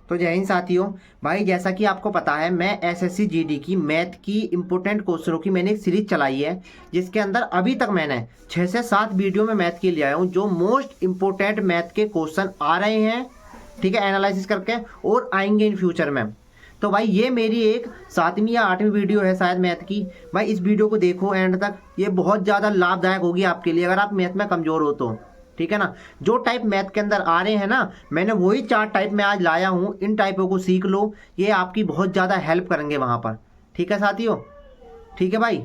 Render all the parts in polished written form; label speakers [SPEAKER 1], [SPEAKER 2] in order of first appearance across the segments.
[SPEAKER 1] तो जय हिंद साथियों। भाई जैसा कि आपको पता है मैं एसएससी जीडी की मैथ की इंपोर्टेंट क्वेश्चनों की मैंने एक सीरीज चलाई है, जिसके अंदर अभी तक मैंने 6 से 7 वीडियो में मैथ की ले आया हूँ, जो मोस्ट इंपोर्टेंट मैथ के क्वेश्चन आ रहे हैं, ठीक है, एनालिसिस करके, और आएंगे इन फ्यूचर में। तो भाई ये मेरी एक 7वीं या 8वीं वीडियो है शायद मैथ की। भाई इस वीडियो को देखो एंड तक, ये बहुत ज़्यादा लाभदायक होगी आपके लिए अगर आप मैथ में कमज़ोर हो तो, ठीक है ना। जो टाइप मैथ के अंदर आ रहे हैं ना, मैंने वही 4 टाइप में आज लाया हूँ। इन टाइपों को सीख लो, ये आपकी बहुत ज़्यादा हेल्प करेंगे वहाँ पर, ठीक है साथियों। ठीक है भाई,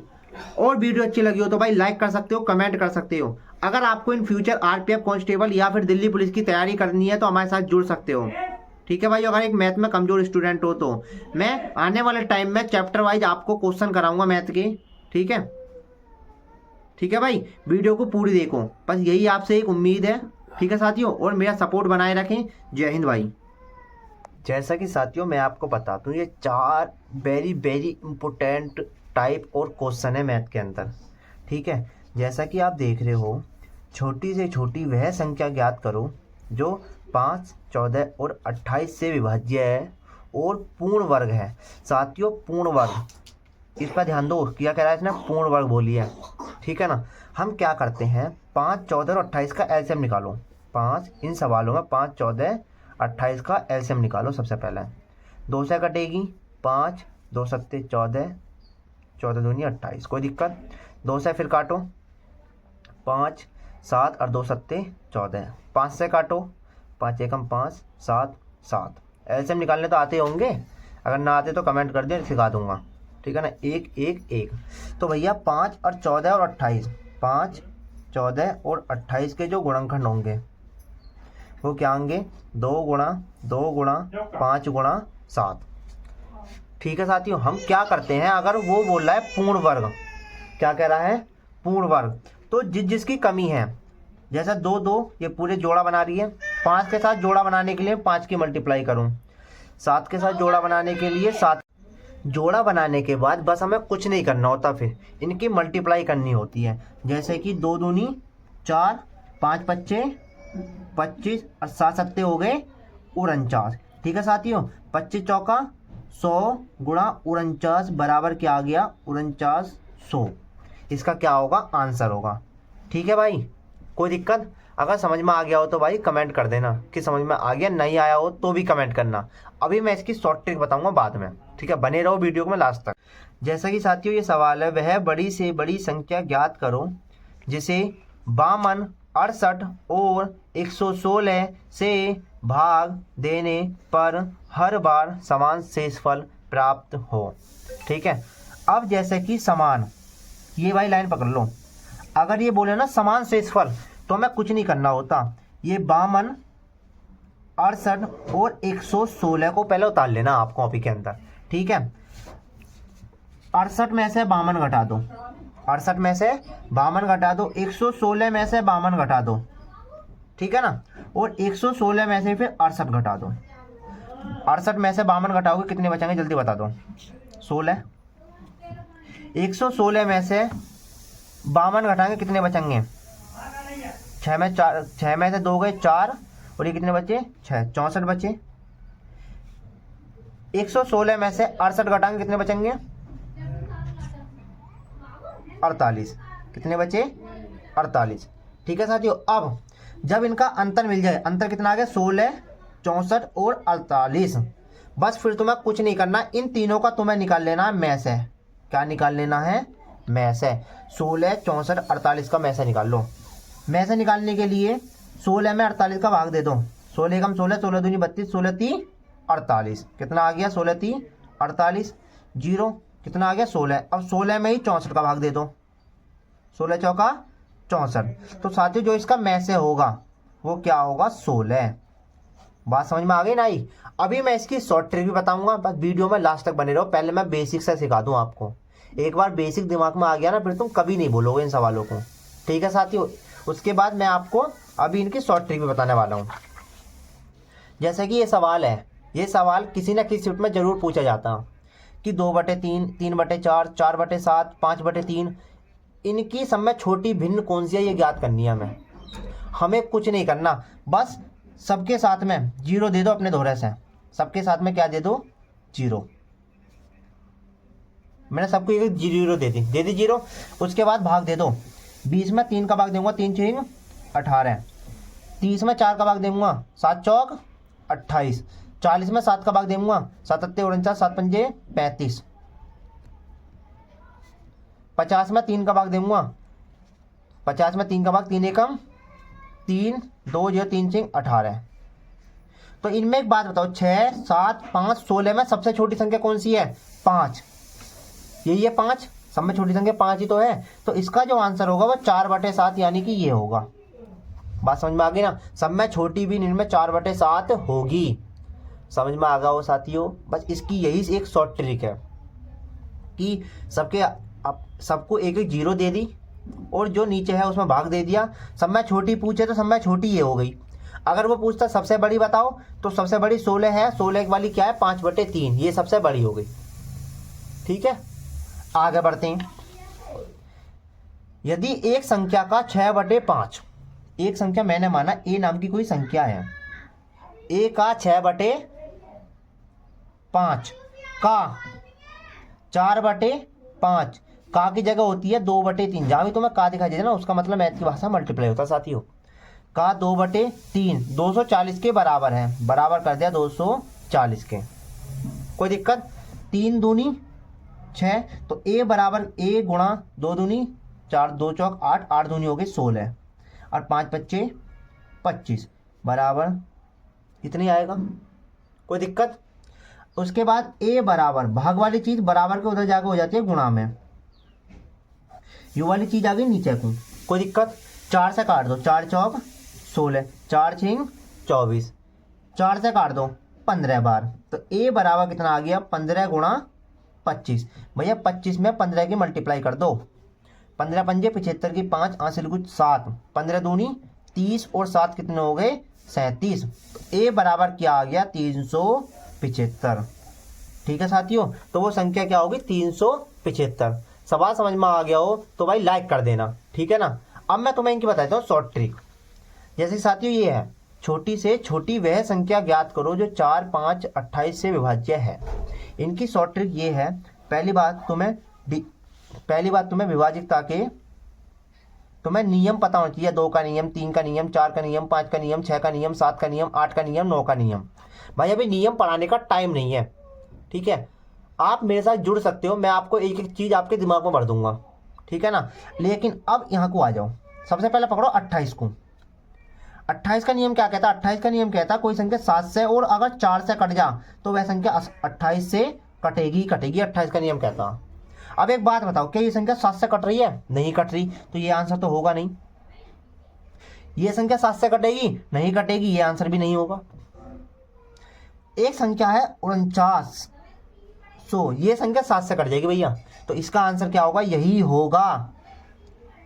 [SPEAKER 1] और वीडियो अच्छी लगी हो तो भाई लाइक कर सकते हो, कमेंट कर सकते हो। अगर आपको इन फ्यूचर आरपीएफ कांस्टेबल या फिर दिल्ली पुलिस की तैयारी करनी है तो हमारे साथ जुड़ सकते हो, ठीक है भाई। अगर एक मैथ में कमजोर स्टूडेंट हो तो मैं आने वाले टाइम में चैप्टर वाइज आपको क्वेश्चन कराऊंगा मैथ के, ठीक है। ठीक है भाई, वीडियो को पूरी देखो, बस यही आपसे एक उम्मीद है, ठीक है साथियों। और मेरा सपोर्ट बनाए रखें। जय हिंद भाई। जैसा कि साथियों मैं आपको बताता हूँ, ये 4 वेरी वेरी इंपॉर्टेंट टाइप और क्वेश्चन है मैथ के अंदर, ठीक है। जैसा कि आप देख रहे हो, छोटी से छोटी वह संख्या ज्ञात करो जो 5, 14 और 28 से विभाज्य है और पूर्ण वर्ग है। साथियों पूर्ण वर्ग, इस पर ध्यान दो, क्या कह रहा है इसने, पूर्ण वर्ग बोली है, ठीक है ना। हम क्या करते हैं, 5, 14 और 28 का एलसीएम निकालो। 5, इन सवालों में 5, 14, 28 का एलसीएम निकालो। सबसे पहले 2 से कटेगी, 5, 2 सत्ते 14, 14 दूनी 28, कोई दिक्कत। 2 से फिर काटो, 5, 7 और 2 सत्ते 14, 5 से काटो, 5 एकम 5, 7, 7। एलसीएम निकालने तो आते होंगे, अगर ना आते तो कमेंट कर दियो, सिखा दूंगा, ठीक है ना। 1, 1, 1। तो भैया 5 और 14 और 28, 5, 14 और 28 के जो गुणनखंड होंगे वो क्या होंगे, 2 गुणा 2 गुणा 5 गुणा 7, ठीक है साथियों। हम क्या करते हैं, अगर वो बोल रहा है पूर्ण वर्ग, क्या कह रहा है, पूर्ण वर्ग, तो जिसकी कमी है, जैसा 2, 2 ये पूरे जोड़ा बना रही है, 5 के साथ जोड़ा बनाने के लिए 5 की मल्टीप्लाई करूँ, 7 के साथ जोड़ा बनाने के लिए 7, जोड़ा बनाने के बाद बस हमें कुछ नहीं करना होता, फिर इनकी मल्टीप्लाई करनी होती है। जैसे कि 2 दूनी 4, 5 पच्चे 25 और 7 सत्ते हो गए 49, ठीक है साथियों। 25 चौका 100 गुणा 49 बराबर क्या आ गया, 4900। इसका क्या होगा, आंसर होगा, ठीक है भाई। कोई दिक्कत, अगर समझ में आ गया हो तो भाई कमेंट कर देना कि समझ में आ गया, नहीं आया हो तो भी कमेंट करना। अभी मैं इसकी शॉर्ट ट्रिक बताऊंगा बाद में, ठीक है, बने रहो वीडियो में लास्ट तक। जैसा कि साथियों ये सवाल है, वह बड़ी से बड़ी संख्या ज्ञात करो जिसे 52, 68 और 116 से भाग देने पर हर बार समान शेषफल प्राप्त हो, ठीक है। अब जैसे कि समान, ये भाई लाइन पकड़ लो, अगर ये बोले ना समान शेषफल तो हमें कुछ नहीं करना होता। ये 52, 68 और 116 को पहले उतार लेना आप कॉपी के अंदर, ठीक है। 68 में से 52 घटा दो, 68 में से 52 घटा दो, 116 में से 52 घटा दो, ठीक है ना, और 116 में से फिर 68 घटा दो। 68 में से 52 घटाओगे कितने बचेंगे, जल्दी बता दो, 16। 116 में से 52 घटाएंगे कितने बचेंगे, 6 में 4, 6 में से 2 गए 4, और ये कितने बचे, 6, 64 बचे। 116 में से 68 घटाएंगे कितने बचेंगे, 48, कितने बचे, 48, ठीक है साथियों। अब जब इनका अंतर मिल जाए, अंतर कितना आ गया, 16, 64 और 48, बस फिर तुम्हें कुछ नहीं करना, इन तीनों का तुम्हें निकाल लेना है में से। क्या निकाल लेना है, में से। 16, 64, 48 का में से निकाल लो। में से निकालने के लिए 16 में 48 का भाग दे दो, 16 एकम 16, 16 दूनी 32, 16 3 48, कितना आ गया, 16 3 48, जीरो, कितना आ गया, 16। अब 16 में ही 64 का भाग दे दो, 16 चौका 64। तो साथियों जो इसका में से होगा वो क्या होगा, 16। बात समझ में आ गई ना। ही अभी मैं इसकी शॉर्ट ट्रिक भी बताऊंगा, बस वीडियो में लास्ट तक बने रहो। पहले मैं बेसिक से सिखा दूं आपको, एक बार बेसिक दिमाग में आ गया ना फिर तुम कभी नहीं बोलोगे इन सवालों को, ठीक है साथियों। उसके बाद मैं आपको अभी इनकी शॉर्ट ट्रिक भी बताने वाला हूँ। जैसे कि ये सवाल है, ये सवाल किसी न किसी शिफ्ट में जरूर पूछा जाता कि 2/3, 3/4, 4/7, 5/3, इनकी सब में छोटी भिन्न कौन सी है ये ज्ञात करनी है हमें कुछ नहीं करना, बस सबके साथ में जीरो दे दो अपने दोहरे से, सबके साथ में क्या दे दो, 0। मैंने सबको एक 0 दे दी 0। उसके बाद भाग दे दो, 20 में 3 का भाग दूंगा, 3 6 18, 30 में 4 का भाग दूंगा, 7 चौक 28, 40 में 7 का भाग दूंगा, 7 अत्ते 49, 7 पंजे 35, 50 में 3 का भाग दूंगा, 50 में 3 का भाग, 3 एकम 3, 2 0 3 6 18। तो इनमें एक बात बताओ, 6 7 5 16 में सबसे छोटी संख्या कौन सी है, 5। यही है 5, सब में छोटी संख्या 5 ही तो है। तो इसका जो आंसर होगा वो 4/7 यानी कि ये होगा। बात समझ में आ गई ना, सब में छोटी भी इनमें 4/7 होगी। समझ में आ गया हो साथियों। बस इसकी यही एक शॉर्ट ट्रिक है कि सबको एक एक 0 दे दी और जो नीचे है उसमें भाग दे दिया। सब में छोटी पूछे तो सब में छोटी ये हो गई। अगर वो पूछता सबसे बड़ी बताओ तो सबसे बड़ी 16 है, 16 वाली क्या है 5/3, ये सबसे बड़ी हो गई। ठीक है, आगे बढ़ते हैं। यदि एक संख्या का 6/5, एक संख्या मैंने माना ए नाम की कोई संख्या है, ए का 6/5 का 4/5, का की जगह होती है 2/3। जहां भी तुम्हें का दिखाई देता ना उसका मतलब मैथ की भाषा मल्टीप्लाई होता है साथियों। का 2/3 240 के बराबर है, बराबर कर दिया 240 के। कोई दिक्कत, 3 दूनी 6, तो ए बराबर ए गुणा 2 दूनी 4, 2 चौक 8, 8 दूनी हो गई 16 और 5 बच्चे 25 बराबर इतनी आएगा। कोई दिक्कत। उसके बाद ए बराबर, भाग वाली चीज बराबर के उधर जाकर हो जाती है गुणा में, यू वाली चीज आ गई नीचे को। कोई दिक्कत। 4 से काट दो, 4 चौक 16, 4 6 24, 4 से काट दो 15 बार, तो ए बराबर कितना आ गया 15 गुणा 25। भैया 25 में 15 की मल्टीप्लाई कर दो, 15 पंजे 75 की 5 हासिल कुछ 7, 15 दूनी 30 और 7 कितने हो गए 37। तो ए बराबर क्या आ गया 375। ठीक है साथियों, तो वो संख्या क्या होगी 375। सवाल समझ में आ गया हो तो भाई लाइक कर देना। ठीक है ना। अब मैं तुम्हें इनकी बताता हूँ शॉर्ट ट्रिक। जैसे साथियों ये है, छोटी से छोटी वह संख्या ज्ञात करो जो 4 5 28 से विभाज्य है। इनकी शॉर्ट ट्रिक ये है, पहली बात तुम्हें विभाजितता के तुम्हें नियम पता होना चाहिए। 2 का नियम, 3 का नियम, 4 का नियम, 5 का नियम, 6 का नियम, 7 का नियम, 8 का नियम, 9 का नियम। भाई अभी नियम पढ़ाने का टाइम नहीं है। ठीक है, आप मेरे साथ जुड़ सकते हो, मैं आपको एक एक चीज आपके दिमाग में भर दूंगा। ठीक है ना। लेकिन अब यहाँ को आ जाओ, सबसे पहले पकड़ो 28 को। 28 का नियम क्या कहता है, 28 का नियम कहता है कोई संख्या 7 से और अगर 4 से कट जा तो वह संख्या 28 से कटेगी 28 का नियम कहता है। अब एक बात बताओ, क्या ये संख्या 7 से कट रही है, नहीं कट रही, तो ये आंसर तो होगा नहीं। ये संख्या 7 से कटेगी, नहीं कटेगी, ये आंसर भी नहीं होगा। एक संख्या है 49, ये संख्या 7 से कट जाएगी भैया, तो इसका आंसर क्या होगा, यही होगा।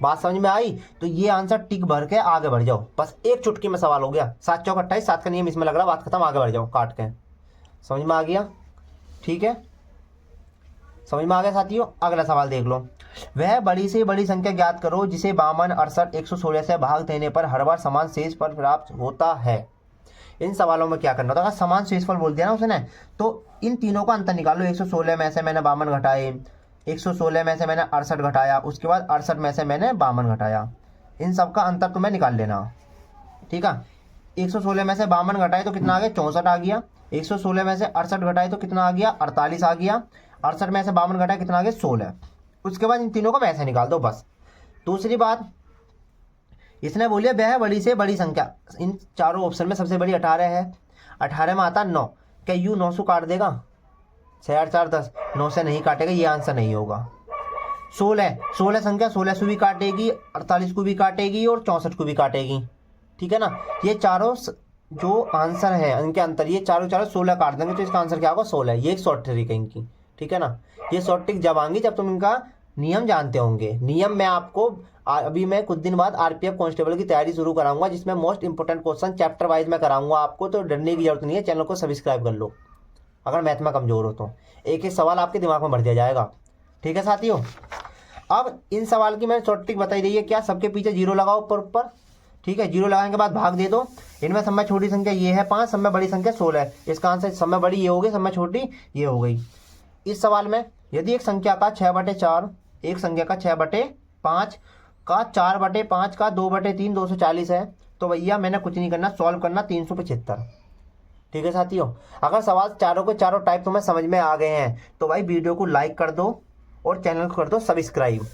[SPEAKER 1] बात समझ में आई। तो ये आंसर टिक भर के आगे बढ़ जाओ, बस एक चुटकी में सवाल हो गया। 7 चौक 28, 7 का नियम इसमें लग रहा, बात खत्म, आगे बढ़ जाओ काट के। समझ में आ गया। ठीक है, समझ में आ गया साथियों। अगला सवाल देख लो। वह बड़ी से बड़ी संख्या ज्ञात करो जिसे 52 68 116 से भाग देने पर हर बार समान शेषफल प्राप्त होता है। इन सवालों में क्या करना होता है, अगर समान शेषफल बोल दिया ना उसने, तो इन तीनों का अंतर निकालो। 116 में से मैंने 52 घटाए, 116 में से मैंने 68 घटाया, उसके बाद 68 में से मैंने 52 घटाया। इन सब का अंतर तुम्हें निकाल लेना। ठीक है, 116 में से 52 घटाए तो कितना आ गया 64 आ गया। 116 में से 68 घटाए तो कितना आ गया 48 आ गया। 68 में से 52 घटाए कितना आ गया 16। उसके बाद इन तीनों को वैसे निकाल दो बस। दूसरी बात, इसने बोलिया वह बड़ी से बड़ी संख्या, इन चारों ऑप्शन में सबसे बड़ी 18 है। 18 में आता 9, क्या यू 9 से काट देगा, 6 8 4 10, 9 से नहीं काटेगा, ये आंसर नहीं होगा। 16 संख्या 16 से भी काटेगी, 48 को भी काटेगी और 64 को भी काटेगी। ठीक है ना। ये चारों जो आंसर है इनके अंतर, ये चारों 16 काट देंगे तो इसका आंसर क्या होगा 16। ये एक शॉर्ट ट्रिक है इनकी। ठीक है ना। ये शॉर्ट ट्रिक जब आएंगी जब तुम इनका नियम जानते होंगे। नियम मैं आपको अभी मैं कुछ दिन बाद आरपीएफ कांस्टेबल की तैयारी शुरू कराऊंगा, जिसमें most important question chapter wise में कराऊंगा आपको, तो डरने की जरूरत नहीं है। चैनल को सब्सक्राइब कर लो अगर मैथ में कमजोर हो तो, एक एक सवाल आपके दिमाग में भर दिया जाएगा। ठीक है साथियों। अब इन सवाल की मैंने शॉर्ट ट्रिक बताई रही है, क्या सबके पीछे 0 लगाओ ऊपर ऊपर, ठीक है, 0 लगाने के बाद भाग दे दो। इनमें सब में छोटी संख्या ये है 5, सब में बड़ी संख्या 16 है। इसका आंसर सब में बड़ी ये हो गई, सब में छोटी ये हो गई। इस सवाल में यदि एक संख्या का 6/4, एक संख्या का 6/5 का 4/5 का 2/3 240 है, तो भैया मैंने कुछ नहीं करना, सॉल्व करना 375। ठीक है साथियों, अगर सवाल चारों के चारों टाइप तुम्हें समझ में आ गए हैं तो भाई वीडियो को लाइक कर दो और चैनल को कर दो सब्सक्राइब।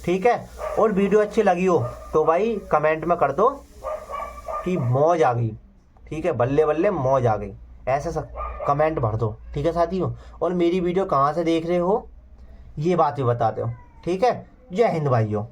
[SPEAKER 1] ठीक है, और वीडियो अच्छी लगी हो तो भाई कमेंट में कर दो कि मौज आ गई। ठीक है, बल्ले बल्ले मौज आ गई, ऐसे कमेंट भर दो। ठीक है साथियों, और मेरी वीडियो कहाँ से देख रहे हो ये बात भी बता दो। ठीक है, जय हिंद भाइयों।